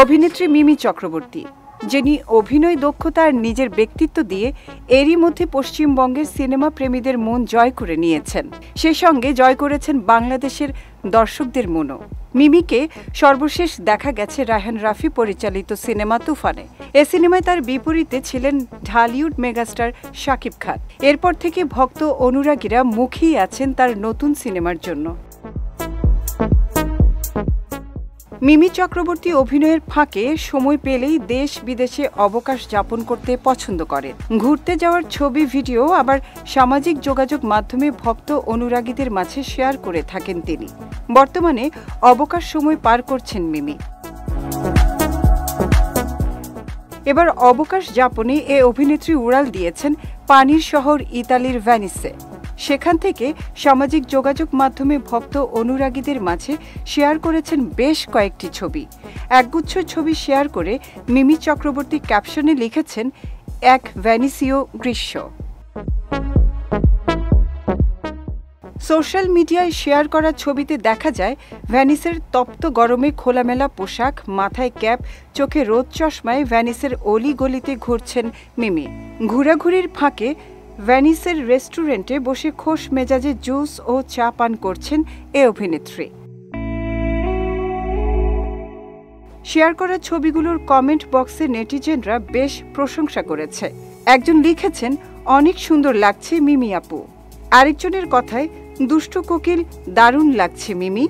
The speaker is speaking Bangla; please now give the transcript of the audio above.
অভিনেত্রী মিমি চক্রবর্তী, যিনি অভিনয় দক্ষতা আর নিজের ব্যক্তিত্ব দিয়ে এরই মধ্যে পশ্চিমবঙ্গের সিনেমা প্রেমীদের মন জয় করে নিয়েছেন। সেই সঙ্গে জয় করেছেন বাংলাদেশের দর্শকদের মনও। মিমিকে সর্বশেষ দেখা গেছে রায়হান রাফি পরিচালিত সিনেমা তুফানে। এ সিনেমায় তার বিপরীতে ছিলেন ঢালিউড মেগাস্টার শাকিব খান। এরপর থেকে ভক্ত অনুরাগীরা মুখিয়ে আছেন তার নতুন সিনেমার জন্য। মিমি চক্রবর্তী অভিনয়ের ফাঁকে সময় পেলেই দেশ বিদেশে অবকাশ যাপন করতে পছন্দ করেন। ঘুরতে যাওয়ার ছবি, ভিডিও আবার সামাজিক যোগাযোগ মাধ্যমে ভক্ত অনুরাগীদের মাঝে শেয়ার করে থাকেন তিনি। বর্তমানে অবকাশ সময় পার করছেন মিমি। এবার অবকাশ যাপনে এ অভিনেত্রী উড়াল দিয়েছেন পানির শহর ইতালির ভেনিসে। সেখান থেকে সামাজিক যোগাযোগ মাধ্যমে ভক্ত অনুরাগীদের মাঝে শেয়ার করেছেন বেশ কয়েকটি ছবি। একগুচ্ছ ছবি শেয়ার করে মিমি চক্রবর্তী ক্যাপশনে লিখেছেন, এক ভেনিসীয় গ্রীষ্ম। সোশ্যাল মিডিয়ায় শেয়ার করা ছবিতে দেখা যায় ভেনিসের তপ্ত গরমে খোলামেলা পোশাক, মাথায় ক্যাপ, চোখে রোদ চশমায় ভেনিসের অলিগলিতে ঘুরছেন মিমি। ঘোরাঘুরির ফাঁকে ভেনিসের রেস্টুরেন্টে বসে খোশ মেজাজে জুস ও চা পান করছেন এ অভিনেত্রী। শেয়ার করা ছবিগুলোর কমেন্ট বক্সে নেটিজেনরা বেশ প্রশংসা করেছে। একজন লিখেছেন, অনেক সুন্দর লাগছে মিমি আপু। আরেকজনের কথায়, দুষ্টু কোকিল, দারুণ লাগছে মিমি।